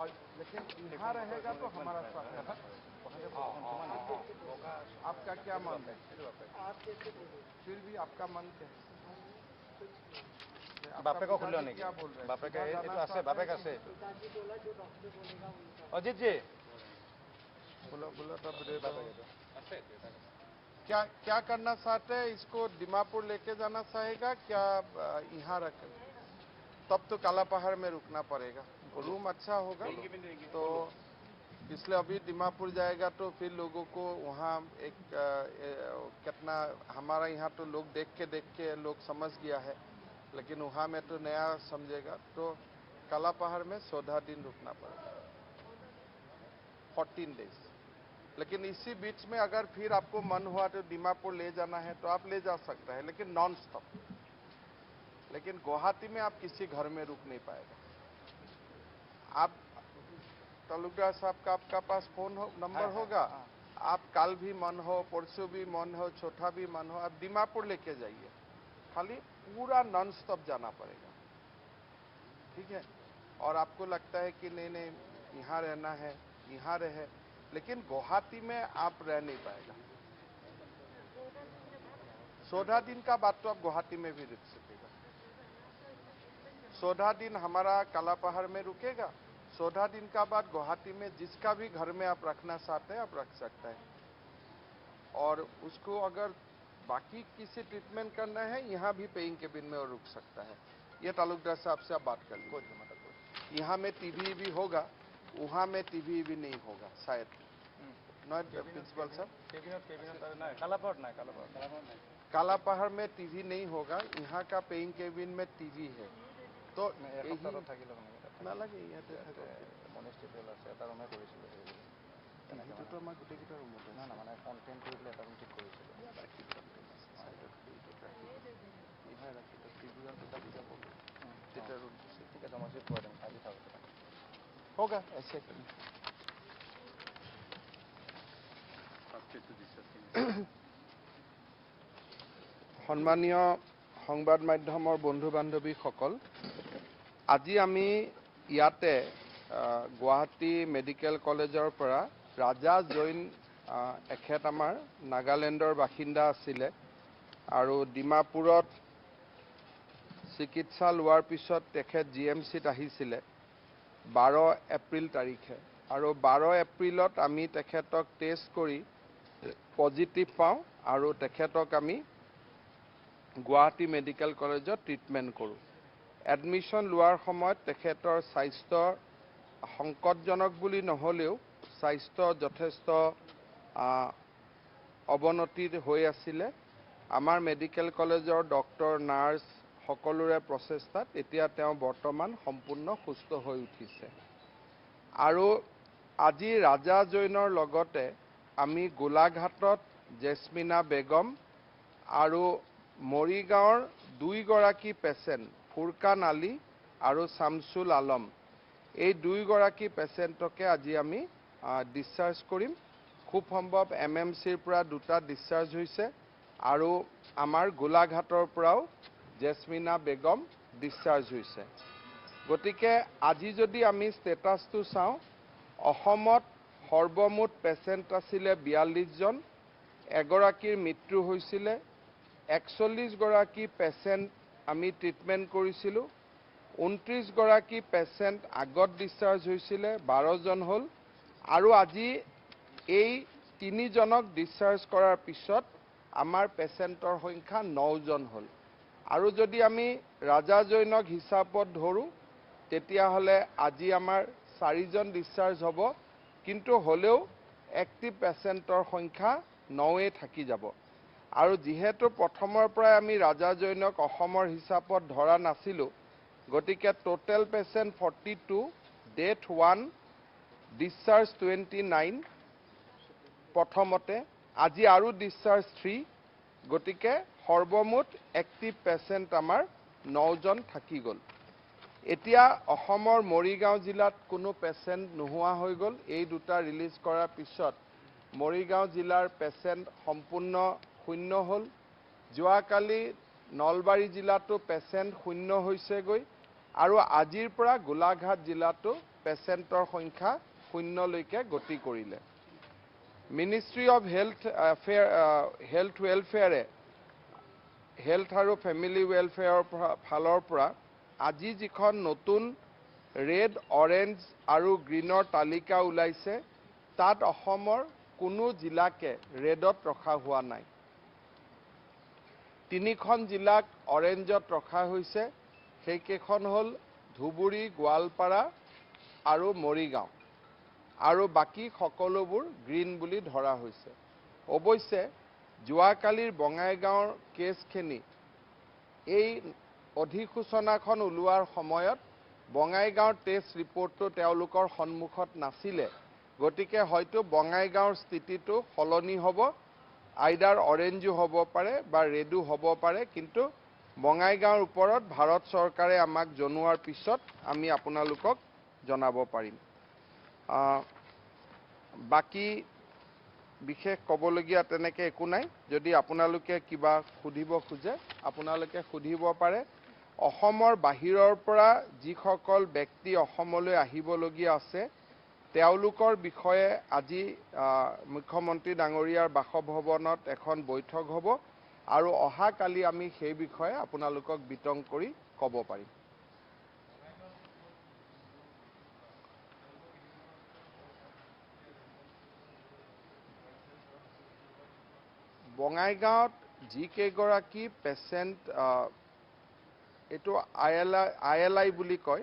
और लेकिन यहाँ रहेगा तो हमारा साथ रहना पड़ेगा। आपका क्या मन है? फिर भी आपका मन क्या है? बापे को खुले होने क्या बोल रहे हैं? बापे का ये तो ऐसे बापे का से अजीत जी बोला तब क्या क्या करना चाहते हैं? इसको दीमापुर लेके जाना चाहेगा क्या यहाँ रखें? तब तो काला पहाड़ में रुकना पड़ेगा। रूम अच्छा होगा तो इसलिए अभी दीमापुर जाएगा तो फिर लोगों को वहाँ एक कितना हमारा यहाँ तो लोग देख के लोग समझ गया है, लेकिन वहाँ में तो नया समझेगा। तो काला पहाड़ में 14 दिन रुकना पड़ेगा, 14 डेज। लेकिन इसी बीच में अगर फिर आपको मन हुआ तो दीमापुर ले जाना है तो आप ले जा सकते हैं, लेकिन नॉन स्टॉप। लेकिन गुवाहाटी में आप किसी घर में रुक नहीं पाएगा। आप तालुकदार साहब का आपका पास फोन नंबर होगा, आप कल भी मन हो, परसों भी मन हो, चौथा भी मन हो, आप दीमापुर लेके जाइए। खाली पूरा नॉन स्टॉप जाना पड़ेगा, ठीक है? और आपको लगता है कि नहीं यहाँ रहना है, यहाँ रहे, लेकिन गुवाहाटी में आप रह नहीं पाएगा। 14 दिन का बाद तो आप गुवाहाटी में भी रुक सकेगा। 14 दिन हमारा काला पहाड़ में रुकेगा। 14 दिन का बाद गुवाहाटी में जिसका भी घर में आप रखना चाहते हैं आप रख सकते हैं। और उसको अगर बाकी किसी ट्रीटमेंट करना है यहाँ भी पेइंग केबिन में और रुक सकता है। ये तालुकदार साहब से आप बात कर लीजिए। यहाँ में टीवी भी होगा, वहाँ में टीवी भी नहीं होगा शायद। नॉट प्रिंसिपल साहब, काला पहाड़ में टीवी नहीं होगा, यहाँ का पेइंग केबिन में टीवी है। तो নালাগে ইয়াতে থাকক মনেষ্ট্ৰিটেল আছে এটা ৰুমে কৰিছিলোঁ টিভিটোতো আমাৰ গোটেইকেইটা ৰুমতে না মানে কণ্টেণ্ট কৰি পেলাই এটা ৰুম ঠিক কৰিছিলোঁ ৰাখি চাইডত হেৰিটোত ৰাখি ইহাই ৰাখি তো টিভি আৰু দুটা দুটা পঢ়ো তেতিয়া ৰুমটো ঠিক আছে মই চিফ্ট কৰি দিম আজি থাকক होगा ऐसे সন্মানীয় সংবাদ মাধ্যমৰ বন্ধু বান্ধৱীসকল, আজি আমি ইয়াতে গুৱাহাটী মেডিকেল কলেজৰ পৰা ৰাজা জৈন এখেত আমাৰ নাগালেণ্ডৰ বাসিন্দা আছিলে আৰু ডিমাপুৰত চিকিৎসা লোৱাৰ পিছত তেখেত GMCত আহিছিলে 12 এপ্ৰিল তাৰিখে আৰু 12 এপ্ৰিলত আমি তেখেতক টেষ্ট কৰি পজিটিভ পাওঁ আৰু তেখেতক আমি গুৱাহাটী মেডিকেল কলেজত ট্ৰিটমেণ্ট কৰোঁ। এডমিশ্যন লোৱাৰ সময়ত তেখেতৰ স্বাস্থ্য সংকটজনক বুলি নহ'লেও স্বাস্থ্য যথেষ্ট অৱনতিৰ হৈ আছিলে। আমাৰ মেডিকেল কলেজৰ ডক্টৰ নাৰ্ছ সকলোৰে প্ৰচেষ্টাত এতিয়া তেওঁ বৰ্তমান সম্পূৰ্ণ সুস্থ হৈ উঠিছে। আৰু আজি ৰাজা জৈনৰ লগতে আমি গোলাঘাটত জেছমিনা বেগম আৰু মৰিগাঁৱৰ 2 গৰাকী পেচেণ্ট ফুৰকান আলী আৰু শামছুল আলম, এই 2 গৰাকী পেচেণ্টকে আজি আমি ডিসচাৰ্জ কৰিম। খুব সম্ভৱ MMCৰ পৰা 2টা ডিসচাৰ্জ হৈছে আৰু আমাৰ গোলাঘাটৰ পৰাও জেছমিনা বেগম ডিসচাৰ্জ হৈছে। গতিকে আজি যদি আমি ষ্টেটাছটো চাওঁ, অসমত সৰ্বমুঠ পেচেণ্ট আছিলে 42 জন, এগৰাকীৰ মৃত্যু হৈছিলে। 41 গৰাকী পেচেণ্ট আমি ট্ৰিটমেণ্ট কৰিছিলোঁ। 29 গৰাকী পেচেণ্ট আগত ডিসচাৰ্জ হৈছিলে, 12 জন হ'ল আৰু আজি এই 3 জনক ডিসচাৰ্জ কৰাৰ পিছত আমাৰ পেচেণ্টৰ সংখ্যা 9 জন হ'ল। আৰু যদি আমি ৰাজা জৈনক হিচাপত ধৰোঁ তেতিয়াহ'লে আজি আমাৰ 4 জন ডিসচাৰ্জ হ'ব, কিন্তু হ'লেও এক্টিভ পেচেণ্টৰ সংখ্যা 9 থাকি যাব। আৰু যেহেতু প্ৰথমৰ পৰাই আমি ৰাজা জৈনক অসমৰ হিচাপত ধৰা নাছিলোঁ, গতিকে টোটেল পেচেণ্ট 42, ডেথ 1, ডিসচাৰ্জ 29 প্ৰথমতে, আজি আৰু ডিসচাৰ্জ 3, গতিকে সৰ্বমুঠ এক্টিভ পেচেণ্ট আমাৰ 9 জন থাকি গ'ল। এতিয়া অসমৰ মৰিগাঁও জিলাত কোনো পেচেণ্ট নোহোৱা হৈ গ'ল। এই 2টা ৰিলিজ কৰাৰ পিছত মৰিগাঁও জিলাৰ পেচেণ্ট সম্পূৰ্ণ শূন্য হ'ল। যোৱাকালি নলবাৰী জিলাতো পেচেণ্ট শূন্য হৈছেগৈ আৰু আজিৰ পৰা গোলাঘাট জিলাতো পেচেণ্টৰ সংখ্যা 0লৈকে গতি কৰিলে। মিনিষ্ট্ৰী অফ হেল্থ ৱেলফেয়াৰে হেল্থ আৰু ফেমিলি ৱেলফেয়াৰৰ ফালৰ পৰা আজি যিখন নতুন ৰেড, অৰেঞ্জ আৰু গ্ৰীনৰ তালিকা ওলাইছে তাত অসমৰ কোনো জিলাকে ৰেডত ৰখা হোৱা নাই। 3খন জিলাক অৰেঞ্জত ৰখা হৈছে, সেইকেইখন হ'ল ধুবুৰী, গোৱালপাৰা আৰু মৰিগাঁও, আৰু বাকী সকলোবোৰ গ্ৰীণ বুলি ধৰা হৈছে। অৱশ্যে যোৱাকালিৰ বঙাইগাঁৱৰ কেছখিনি এই অধিসূচনাখন ওলোৱাৰ সময়ত বঙাইগাঁৱৰ টেষ্ট ৰিপৰ্টটো তেওঁলোকৰ সন্মুখত নাছিলে, গতিকে হয়তো বঙাইগাঁৱৰ স্থিতিটো সলনি হ'ব, আইদাৰ অৰেঞ্জো হ'ব পাৰে বা ৰেডো হ'ব পাৰে, কিন্তু বঙাইগাঁৱৰ ওপৰত ভাৰত চৰকাৰে আমাক জনোৱাৰ পিছত আমি আপোনালোকক জনাব পাৰিম। বাকী বিশেষ ক'বলগীয়া তেনেকৈ একো নাই। যদি আপোনালোকে কিবা সুধিব খোজে আপোনালোকে সুধিব পাৰে। অসমৰ বাহিৰৰ পৰা যিসকল ব্যক্তি অসমলৈ আহিবলগীয়া আছে তেওঁলোকৰ বিষয়ে আজি মুখ্যমন্ত্ৰী ডাঙৰীয়াৰ বাসভৱনত এখন বৈঠক হ'ব, আৰু অহাকালি আমি সেই বিষয়ে আপোনালোকক বিতং কৰি ক'ব পাৰিম। বঙাইগাঁৱত যিকেইগৰাকী পেচেণ্ট এইটো ILI বুলি কয়,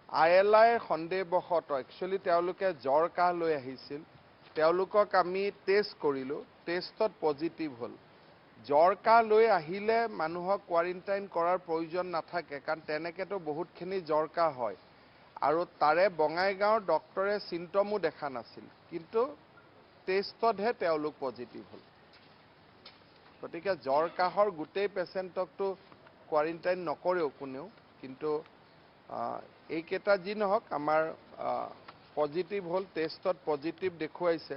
ILI সন্দেহবশতঃ একচুৱেলি তেওঁলোকে জ্বৰ কাহ লৈ আহিছিল, তেওঁলোকক আমি টেষ্ট কৰিলোঁ, টেষ্টত পজিটিভ হ'ল। জ্বৰ কাহ লৈ আহিলে মানুহক কোৱাৰেণ্টাইন কৰাৰ প্ৰয়োজন নাথাকে, কাৰণ তেনেকৈতো বহুতখিনি জ্বৰ কাহ হয়, আৰু তাৰে বঙাইগাঁৱৰ ডক্টৰে চিম্পটমো দেখা নাছিল, কিন্তু টেষ্টতহে তেওঁলোক পজিটিভ হ'ল। গতিকে জ্বৰ কাহৰ গোটেই পেচেণ্টকতো কোৱাৰেণ্টাইন নকৰেও কোনেও, কিন্তু এইকেইটা যি নহওক আমাৰ পজিটিভ হ'ল, টেষ্টত পজিটিভ দেখুৱাইছে,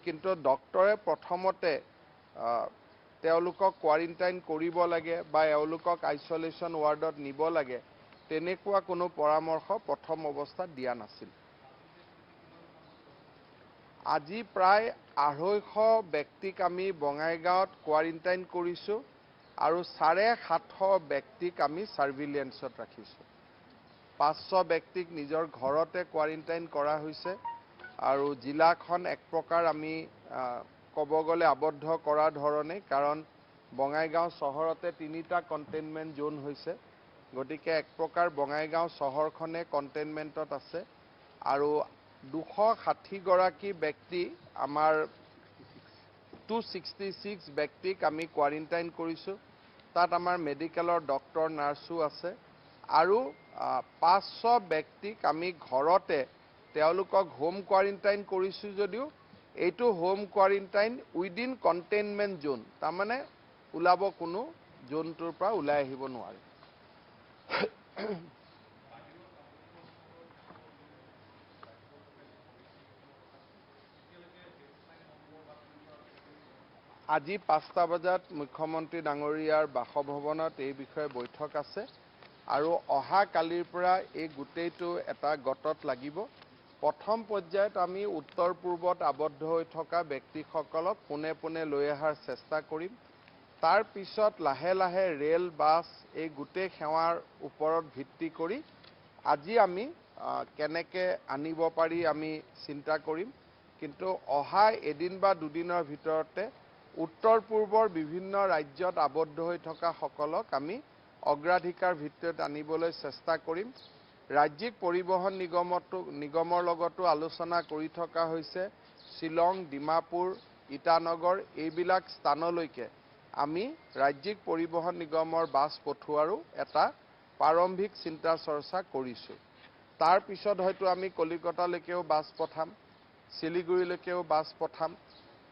কিন্তু ডক্টৰে প্ৰথমতে তেওঁলোকক কোৱাৰেণ্টাইন কৰিব লাগে বা এওঁলোকক আইচলেশ্যন ৱাৰ্ডত নিব লাগে তেনেকুৱা কোনো পৰামৰ্শ প্ৰথম অৱস্থাত দিয়া নাছিল। আজি প্ৰায় 250 ব্যক্তিক আমি বঙাইগাঁৱত কোৱাৰেণ্টাইন কৰিছোঁ, আৰু 750 ব্যক্তিক আমি ছাৰ্ভিলেঞ্চত ৰাখিছোঁ। 500 ব্যক্তিক নিজৰ ঘৰতে কোৱাৰেণ্টাইন কৰা হৈছে, আৰু জিলাখন এক প্ৰকাৰ আমি ক'ব গ'লে আবদ্ধ কৰা ধৰণে, কাৰণ বঙাইগাঁও চহৰতে 3টা কণ্টেইনমেণ্ট জ'ন হৈছে, গতিকে এক প্ৰকাৰ বঙাইগাঁও চহৰখনে কণ্টেইনমেণ্টত আছে, আৰু 260 গৰাকী ব্যক্তি আমাৰ 266 ব্যক্তিক আমি কোৱাৰেণ্টাইন কৰিছোঁ। তাত আমাৰ মেডিকেলৰ ডক্টৰ, নাৰ্ছো আছে, আৰু 500 ব্যক্তিক আমি ঘৰতে তেওঁলোকক হোম কোৱাৰেণ্টাইন কৰিছোঁ যদিও এইটো home quarantine within containment zone, তাৰমানে ওলাব কোনো জ'নটোৰ পৰা ওলাই আহিব নোৱাৰে। আজি 5টা বজাত মুখ্যমন্ত্ৰী ডাঙৰীয়াৰ বাসভৱনত এই বিষয়ে বৈঠক আছে, আৰু অহাকালিৰ পৰা এই গোটেইটো এটা গতত লাগিব। প্ৰথম পৰ্যায়ত আমি উত্তৰ পূৰ্বত আবদ্ধ হৈ থকা ব্যক্তিসকলক পোনে পোনে লৈ অহাৰ চেষ্টা কৰিম। তাৰ পিছত লাহে লাহে ৰেল, বাছ এই গোটেই সেৱাৰ ওপৰত ভিত্তি কৰি আজি আমি কেনেকৈ আনিব পাৰি আমি চিন্তা কৰিম, কিন্তু অহা এদিন বা দুদিনৰ ভিতৰতে উত্তৰ পূৰ্বৰ বিভিন্ন ৰাজ্যত আবদ্ধ হৈ থকা সকলক আমি অগ্ৰাধিকাৰ ভিত্তিত আনিবলৈ চেষ্টা কৰিম। ৰাজ্যিক পৰিবহণ নিগমৰ লগতো আলোচনা কৰি থকা হৈছে। শ্বিলং, ডিমাপুৰ, ইটানগৰ এইবিলাক স্থানলৈকে আমি ৰাজ্যিক পৰিবহণ নিগমৰ বাছ পঠোৱাৰো এটা প্ৰাৰম্ভিক চিন্তা চৰ্চা কৰিছোঁ। তাৰ পিছত হয়তো আমি কলিকতালৈকেও বাছ পঠাম, শিলিগুৰিলৈকেও বাছ পঠাম,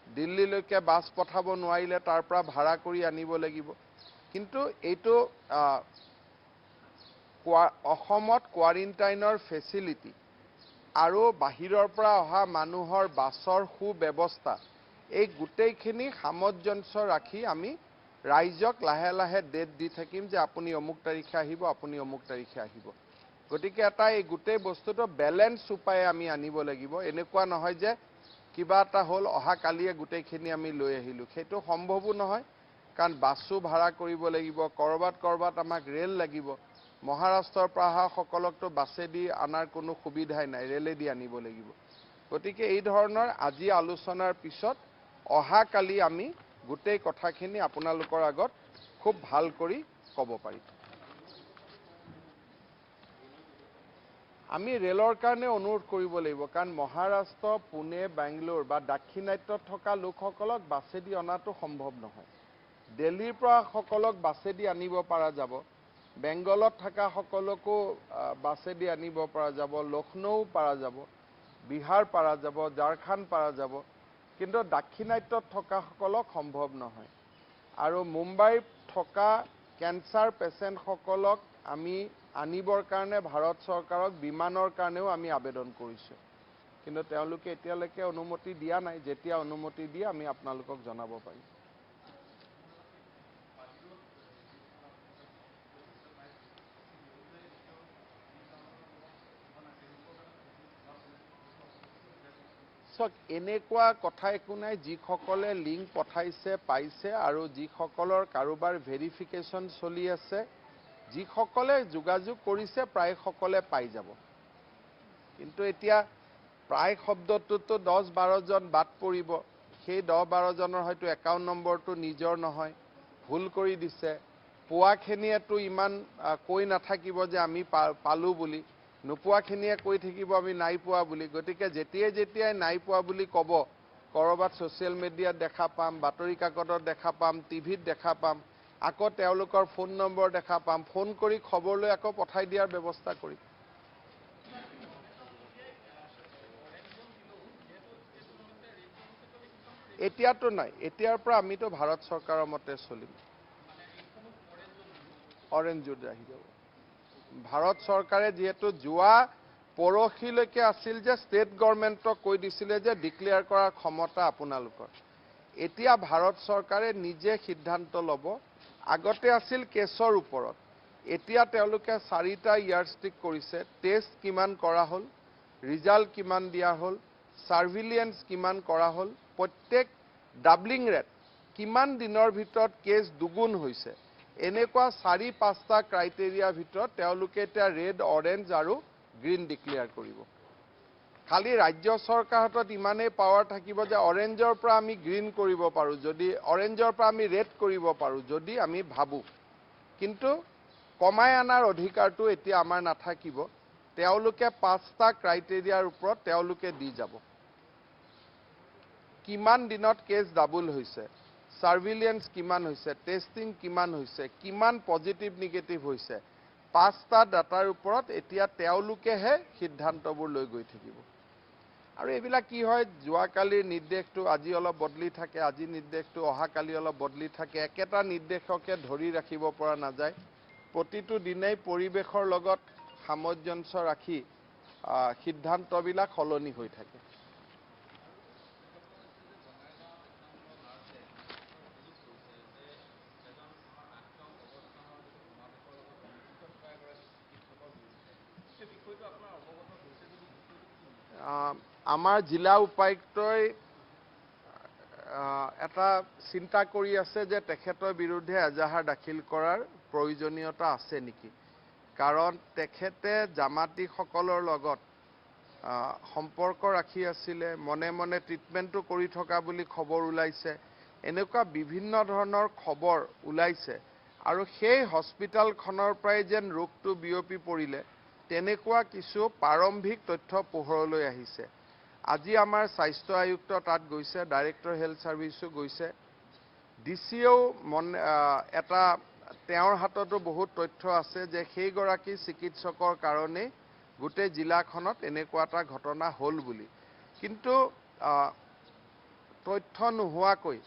দিল্লীলৈকে বাছ পঠাব নোৱাৰিলে তাৰ পৰা ভাড়া কৰি আনিব লাগিব। কিন্তু এইটো অসমত কোৱাৰেণ্টাইনৰ ফেচিলিটি আৰু বাহিৰৰ পৰা অহা মানুহৰ বাছৰ সুব্যৱস্থা, এই গোটেইখিনি সামঞ্জস্য ৰাখি আমি ৰাইজক লাহে লাহে ডেট দি থাকিম যে আপুনি অমুক তাৰিখে আহিব, আপুনি অমুক তাৰিখে আহিব। গতিকে এটা এই গোটেই বস্তুটো বেলেন্স উপায়ে আমি আনিব লাগিব। এনেকুৱা নহয় যে কিবা এটা হ'ল অহা কালিয়ে গোটেইখিনি আমি লৈ আহিলোঁ, সেইটো সম্ভৱো নহয়। কাৰণ বাছো ভাড়া কৰিব লাগিব, ক'ৰবাত আমাক ৰেল লাগিব। মহাৰাষ্ট্ৰৰ পৰা অহা সকলকতো বাছেদি আনাৰ কোনো সুবিধাই নাই, ৰেলেদি আনিব লাগিব। গতিকে এই ধৰণৰ আজি আলোচনাৰ পিছত অহা কালি আমি গোটেই কথাখিনি আপোনালোকৰ আগত খুব ভাল কৰি ক'ব পাৰিম। আমি ৰেলৰ কাৰণে অনুৰোধ কৰিব লাগিব, কাৰণ মহাৰাষ্ট্ৰ, পুনে, বেংগলোৰ বা দাক্ষিণাত্যত থকা লোকসকলক বাছেদি অনাটো সম্ভৱ নহয়। দিল্লীৰ পৰা সকলক বাছেদি আনিব পৰা যাব, বেংগলত থকা সকলকো বাছেদি আনিব পৰা যাব, লক্ষ্ণৌ পৰা যাব, বিহাৰ পৰা যাব, ঝাৰখণ্ড পৰা যাব, কিন্তু দাক্ষিণাত্যত থকা সকলক সম্ভৱ নহয়। আৰু মুম্বাইত থকা কেঞ্চাৰ পেচেণ্টসকলক আমি আনিবৰ কাৰণে ভাৰত চৰকাৰক বিমানৰ কাৰণেও আমি আবেদন কৰিছোঁ, কিন্তু তেওঁলোকে এতিয়ালৈকে অনুমতি দিয়া নাই। যেতিয়া অনুমতি দিয়ে আমি আপোনালোকক জনাব পাৰিম। এনেকুৱা কথা একো নাই, যিসকলে লিংক পঠাইছে পাইছে, আৰু যিসকলৰ কাৰোবাৰ ভেৰিফিকেশ্যন চলি আছে, যিসকলে যোগাযোগ কৰিছে প্ৰায় সকলে পাই যাব। কিন্তু এতিয়া প্ৰায় শব্দটোতো 10-12 জন বাদ পৰিব, সেই 10-12 জনৰ হয়তো একাউণ্ট নম্বৰটো নিজৰ নহয়, ভুল কৰি দিছে। পোৱাখিনিয়েতো ইমান কৈ নাথাকিব যে আমি পালোঁ বুলি, নোপোৱাখিনিয়ে কৈ থাকিব আমি নাই পোৱা বুলি। গতিকে যেতিয়াই নাই পোৱা বুলি ক'ব, ক'ৰবাত ছ'চিয়েল মিডিয়াত দেখা পাম, বাতৰি কাকতত দেখা পাম, টিভিত দেখা পাম, আকৌ তেওঁলোকৰ ফোন নম্বৰ দেখা পাম, ফোন কৰি খবৰ লৈ আকৌ পঠাই দিয়াৰ ব্যৱস্থা কৰিম। এতিয়াতো নাই, এতিয়াৰ পৰা আমিতো ভাৰত চৰকাৰৰ মতে চলিম। অৰেঞ্জ জোন আহি যাব। ভাৰত চৰকাৰে যিহেতু যোৱা পৰহিলৈকে আছিল যে ষ্টেট গভৰ্ণমেণ্টক কৈ দিছিলে যে ডিক্লেয়াৰ কৰাৰ ক্ষমতা আপোনালোকৰ। এতিয়া ভাৰত চৰকাৰে নিজে সিদ্ধান্ত ল'ব। আগতে আছিল কেছৰ ওপৰত, এতিয়া তেওঁলোকে 4টা ইয়াৰষ্টিক কৰিছে। টেষ্ট কিমান কৰা হ'ল, ৰিজাল্ট কিমান দিয়া হ'ল, ছাৰ্ভিলিয়েন্স কিমান কৰা হ'ল, প্ৰত্যেক ডাবলিং ৰেট, কিমান দিনৰ ভিতৰত কেছ দুগুণ হৈছে, এনেকুৱা 4-5টা ক্ৰাইটেৰিয়াৰ ভিতৰত তেওঁলোকে এতিয়া ৰেড, অৰেঞ্জ আৰু গ্ৰীণ ডিক্লেয়াৰ কৰিব। খালি ৰাজ্য চৰকাৰৰ হাতত ইমানেই পাৱাৰ থাকিব যে অৰেঞ্জৰ পৰা আমি গ্ৰীণ কৰিব পাৰোঁ, যদি অৰেঞ্জৰ পৰা আমি ৰেড কৰিব পাৰোঁ যদি আমি ভাবোঁ। কিন্তু কমাই অনাৰ অধিকাৰটো এতিয়া আমাৰ নাথাকিব। তেওঁলোকে 5টা ক্ৰাইটেৰিয়াৰ ওপৰত তেওঁলোকে দি যাব। কিমান দিনত কেছ ডাবল হৈছে, ছাৰ্ভিলিয়েন্স কিমান হৈছে, টেষ্টিং কিমান হৈছে, কিমান পজিটিভ নিগেটিভ হৈছে, 5টা ডাটাৰ ওপৰত এতিয়া তেওঁলোকেহে সিদ্ধান্তবোৰ লৈ গৈ থাকিব। আৰু এইবিলাক কি হয়, যোৱাকালিৰ নিৰ্দেশটো আজি অলপ বদলি থাকে, আজি নিৰ্দেশটো অহাকালি অলপ বদলি থাকে, একেটা নিৰ্দেশকে ধৰি ৰাখিব পৰা নাযায়। প্ৰতিটো দিনেই পৰিৱেশৰ লগত সামঞ্জস্য ৰাখি সিদ্ধান্তবিলাক সলনি হৈ থাকে। আমাৰ জিলা উপায়ুক্তই এটা চিন্তা কৰি আছে যে তেখেতৰ বিৰুদ্ধে এজাহাৰ দাখিল কৰাৰ প্ৰয়োজনীয়তা আছে নেকি। কাৰণ তেখেতে জামাতীসকলৰ লগত সম্পৰ্ক ৰাখি আছিলে, মনে মনে ট্ৰিটমেণ্টটো কৰি থকা বুলি খবৰ ওলাইছে। এনেকুৱা বিভিন্ন ধৰণৰ খবৰ ওলাইছে, আৰু সেই হস্পিটেলখনৰ পৰাই যেন ৰোগটো বিয়পি পৰিলে, তেনেকুৱা কিছু প্ৰাৰম্ভিক তথ্য পোহৰলৈ আহিছে। আজি আমাৰ স্বাস্থ্য আয়ুক্ত তাত গৈছে, ডাইৰেক্টৰ হেল্থ ছাৰ্ভিচো গৈছে, ডিচিয়েও এটা তেওঁৰ হাততো বহুত তথ্য আছে যে সেইগৰাকী চিকিৎসকৰ কাৰণেই গোটেই জিলাখনত এনেকুৱা এটা ঘটনা হ'ল বুলি। কিন্তু তথ্য নোহোৱাকৈ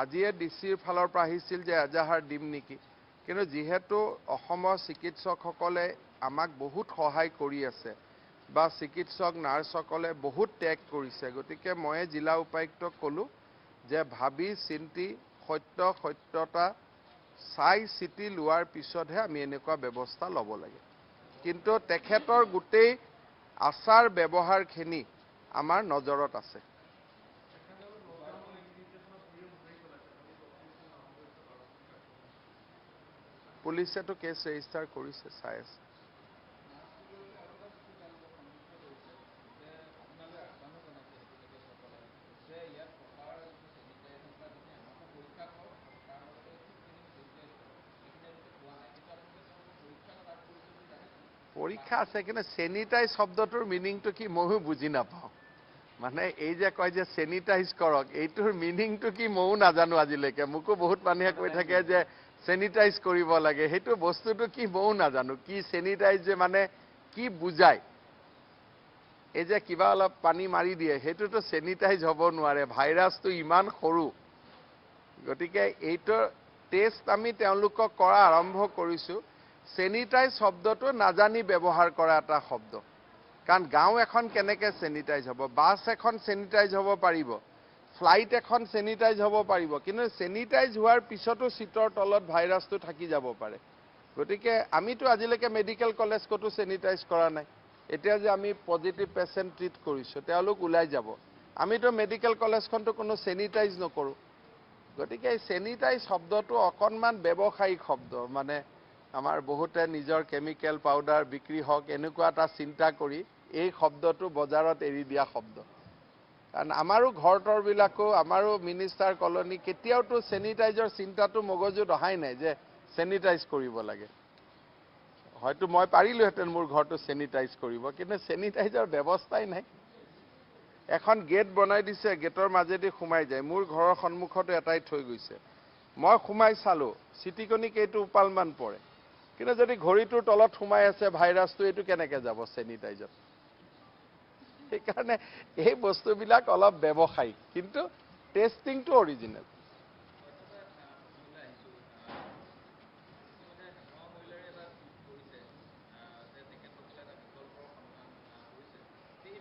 আজিয়ে ডিচিৰ ফালৰ পৰা আহিছিল যে এজাহাৰ দিম নেকি। কিন্তু যিহেতু অসমৰ চিকিৎসকসকলে আমাক বহুত সহায় কৰি আছে, বা চিকিৎসক নাৰ্ছসকলে বহুত ত্যাগ কৰিছে, গতিকে মই জিলা উপায়ুক্তক ক'লোঁ যে ভাবি চিন্তি সত্যতা চাই চিতি লোৱাৰ পিছতহে আমি এনেকুৱা ব্যৱস্থা ল'ব লাগে। কিন্তু তেখেতৰ গোটেই আচাৰ ব্যৱহাৰখিনি আমাৰ নজৰত আছে। পুলিচেতো কেছ ৰেজিষ্টাৰ কৰিছে, চাই আছে। পৰীক্ষা আছে, কিন্তু চেনিটাইজ শব্দটোৰ মিনিংটো কি ময়ো বুজি নাপাওঁ। মানে এই যে কয় যে চেনিটাইজ কৰক, এইটোৰ মিনিংটো কি ময়ো নাজানো আজিলৈকে। মোকো বহুত মানুহে কৈ থাকে যে চেনিটাইজ কৰিব লাগে, সেইটো বস্তুটো কি ময়ো নাজানো। কি চেনিটাইজ যে মানে কি বুজায়? এই যে কিবা অলপ পানী মাৰি দিয়ে, সেইটোতো চেনিটাইজ হ'ব নোৱাৰে। ভাইৰাছটো ইমান সৰু। গতিকে এইটোৰ টেষ্ট আমি তেওঁলোকক কৰা আৰম্ভ কৰিছোঁ। চেনিটাইজ শব্দটো নাজানি ব্যৱহাৰ কৰা এটা শব্দ। কাৰণ গাঁও এখন কেনেকৈ চেনিটাইজ হ'ব? বাছ এখন চেনিটাইজ হ'ব পাৰিব, ফ্লাইট এখন চেনিটাইজ হ'ব পাৰিব, কিন্তু চেনিটাইজ হোৱাৰ পিছতো চিটৰ তলত ভাইৰাছটো থাকি যাব পাৰে। গতিকে আমিতো আজিলৈকে মেডিকেল কলেজ ক'তো চেনিটাইজ কৰা নাই। এতিয়া যে আমি পজিটিভ পেচেণ্ট ট্ৰিট কৰিছোঁ, তেওঁলোক ওলাই যাব। আমিতো মেডিকেল কলেজখনতো কোনো চেনিটাইজ নকৰোঁ। গতিকে এই চেনিটাইজ শব্দটো অকণমান ব্যৱসায়িক শব্দ। মানে আমাৰ বহুতে নিজৰ কেমিকেল পাউডাৰ বিক্ৰী হওক এনেকুৱা এটা চিন্তা কৰি এই শব্দটো বজাৰত এৰি দিয়া শব্দ। কাৰণ আমাৰো ঘৰবিলাকো, আমাৰো মিনিষ্টাৰ কলনী কেতিয়াওতো চেনিটাইজৰ চিন্তাটো মগজুত অহাই নাই যে চেনিটাইজ কৰিব লাগে। হয়তো মই পাৰিলোহেঁতেন মোৰ ঘৰটো চেনিটাইজ কৰিব, কিন্তু চেনিটাইজৰ ব্যৱস্থাই নাই। এখন গেট বনাই দিছে, গেটৰ মাজেদি সোমাই যায়। মোৰ ঘৰৰ সন্মুখতো এটাই থৈ গৈছে। মই সোমাই চালো, চিটিকনি কেইটো উপালমান পৰে। কিন্তু যদি ঘড়ীটোৰ তলত সোমাই আছে ভাইৰাছটো, এইটো কেনেকৈ যাব চেনিটাইজত? সেইকাৰণে এই বস্তুবিলাক অলপ ব্যৱসায়িক, কিন্তু টেষ্টিংটো অৰিজিনেল।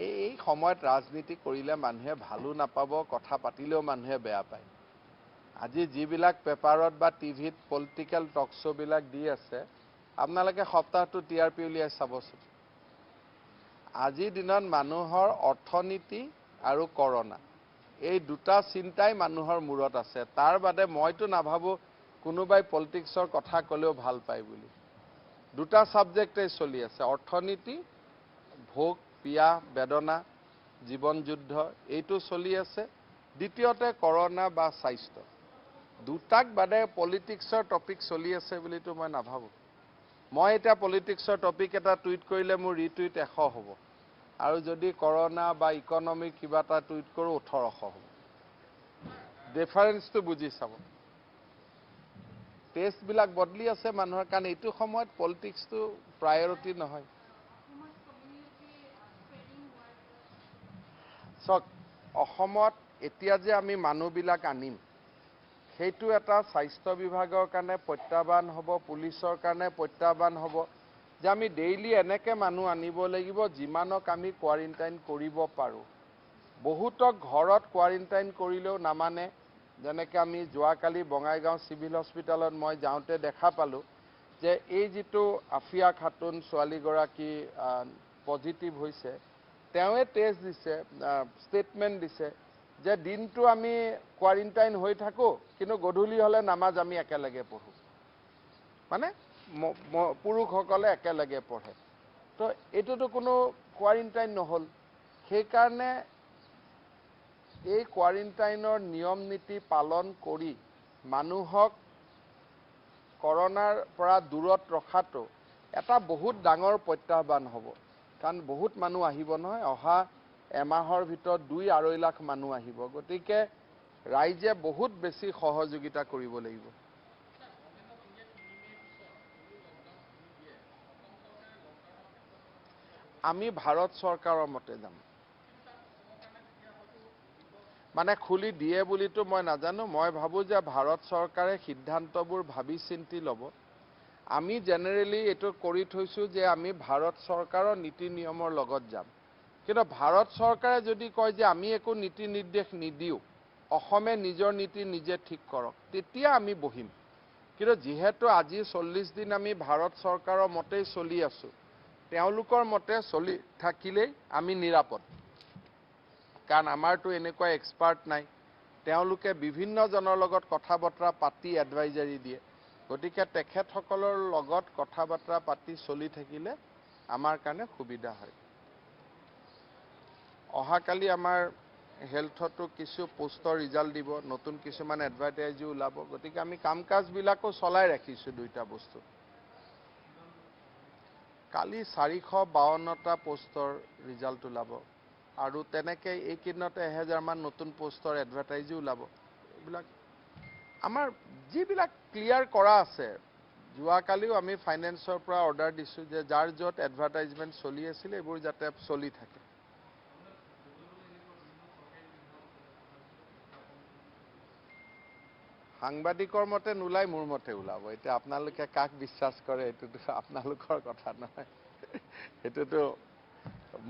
এই সময়ত ৰাজনীতি কৰিলে মানুহে ভালো নাপাব, কথা পাতিলেও মানুহে বেয়া পায়। আজি যিবিলাক পেপাৰত বা টিভিত পলিটিকেল টক শ্ব'বিলাক দি আছে, আপোনালোকে সপ্তাহটো TRP উলিয়াই চাবচোন। আজিৰ দিনত মানুহৰ অৰ্থনীতি আৰু কৰোনা, এই দুটা চিন্তাই মানুহৰ মূৰত আছে। তাৰ বাদে মইতো নাভাবোঁ কোনোবাই পলিটিক্সৰ কথা ক'লেও ভাল পায় বুলি। দুটা ছাবজেক্টেই চলি আছে, অৰ্থনীতি, ভোগ পিয়াহ বেদনা, জীৱন যুদ্ধ, এইটো চলি আছে। দ্বিতীয়তে কৰোনা বা স্বাস্থ্য। দুটাক বাদে পলিটিক্সৰ টপিক চলি আছে বুলিতো মই নাভাবোঁ। মই এতিয়া পলিটিক্সৰ টপিক এটা টুইট কৰিলে মোৰ ৰিটুইট 100 হ'ব, আৰু যদি কৰোনা বা ইকনমিক কিবা এটা টুইট কৰোঁ 1800 হ'ব। ডিফাৰেন্সটো বুজি চাব। টেষ্টবিলাক বদলি আছে মানুহৰ, কাৰণ এইটো সময়ত পলিটিক্সটো প্ৰায়ৰিটি নহয়। চাওক, অসমত এতিয়া যে আমি মানুহবিলাক আনিম, সেইটো এটা স্বাস্থ্য বিভাগৰ কাৰণে প্ৰত্যাহ্বান হ'ব, পুলিচৰ কাৰণে প্ৰত্যাহ্বান হ'ব, যে আমি ডেইলি এনেকৈ মানুহ আনিব লাগিব যিমানক আমি কোৱাৰেণ্টাইন কৰিব পাৰোঁ। বহুতক ঘৰত কোৱাৰেণ্টাইন কৰিলেও নামানে। যেনেকৈ আমি যোৱাকালি বঙাইগাঁও চিভিল হস্পিটেলত মই যাওঁতে দেখা পালোঁ যে এই যিটো আফিয়া খাতুন ছোৱালীগৰাকী পজিটিভ হৈছে, তেওঁৱে টেষ্ট দিছে, ষ্টেটমেণ্ট দিছে যে দিনটো আমি কোৱাৰেণ্টাইন হৈ থাকোঁ, কিন্তু গধূলি হ'লে নামাজ আমি একেলগে পঢ়োঁ। মানে পুৰুষসকলে একেলগে পঢ়ে। তো এইটোতো কোনো কোৱাৰেণ্টাইন নহ'ল। সেইকাৰণে এই কোৱাৰেণ্টাইনৰ নিয়ম নীতি পালন কৰি মানুহক কৰোনাৰ পৰা দূৰত ৰখাটো এটা বহুত ডাঙৰ প্ৰত্যাহ্বান হ'ব। কাৰণ বহুত মানুহ আহিব নহয়, অহা এমাহৰ ভিতৰত 2-2.5 লাখ মানুহ আহিব। গতিকে ৰাইজে বহুত বেছি সহযোগিতা কৰিব লাগিব। আমি ভাৰত চৰকাৰৰ মতে যাম। মানে খুলি দিয়ে বুলিতো মই নাজানো। মই ভাবোঁ যে ভাৰত চৰকাৰে সিদ্ধান্তবোৰ ভাবি চিন্তি ল'ব। আমি জেনেৰেলি এইটো কৰি থৈছোঁ যে আমি ভাৰত চৰকাৰৰ নীতি নিয়মৰ লগত যাম। কিন্তু ভাৰত চৰকাৰে যদি কয় যে আমি একো নীতি নিৰ্দেশ নিদিওঁ, অসমে নিজৰ নীতি নিজে ঠিক কৰক, তেতিয়া আমি বহিম। কিন্তু যিহেতু আজি 40 দিন আমি ভাৰত চৰকাৰৰ মতেই চলি আছোঁ, তেওঁলোকৰ মতে চলি থাকিলেই আমি নিৰাপদ কাৰণ আমাৰতো এনেকুৱা এক্সপাৰ্ট নাই তেওঁলোকে বিভিন্ন জনৰ লগত কথা বতৰা পাতি এডভাইজাৰি দিয়ে গতিকে তেখেতসকলৰ লগত কথা বতৰা পাতি চলি থাকিলে আমাৰ কাৰণে সুবিধা হয় অহাকালি আমাৰ হেলথতো কিছু পোষ্টৰ ৰিজাল্ট দিব নতুন কিছুমান এডভাৰটাইজো ওলাব গতিকে আমি কামকাজবিলাকো চলাই ৰাখিছো দুইটা বস্তু কালি 452টা পোষ্টৰ ৰিজাল্ট ওলাব আৰু তেনেকৈ এইকেইদিনতে 1000 মান নতুন পোষ্টৰ এডভাৰটাইজো ওলাব এইবিলাক আমাৰ যিবিলাক ক্লিয়াৰ কৰা আছে যোৱাকালিও আমি ফাইনেন্সৰ পৰা অৰ্ডাৰ দিছো যে যাৰ য'ত এডভাৰটাইজমেণ্ট চলি আছিল এইবোৰ যাতে চলি থাকে সাংবাদিকৰ মতে নোলাই মোৰ মতে ওলাব এতিয়া আপোনালোকে কাক বিশ্বাস কৰে এটোতো আপোনালোকৰ কথা নহয় এটোতো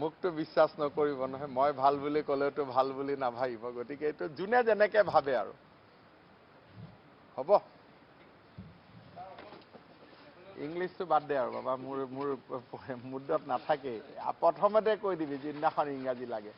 মুক্ত বিশ্বাস নকৰিব নহয় মই ভাল বুলি ক'লেতো ভাল বুলি নাভাবিব গতিকে এটো জুনে যেনেকে ভাবে আৰু হ'ব ইংলিশটো বাদ দে আৰু বাবা মোৰ মুদ্ৰত নাথাকে প্ৰথমতে কৈ দিবি যিদিনাখন ইংৰাজী লাগে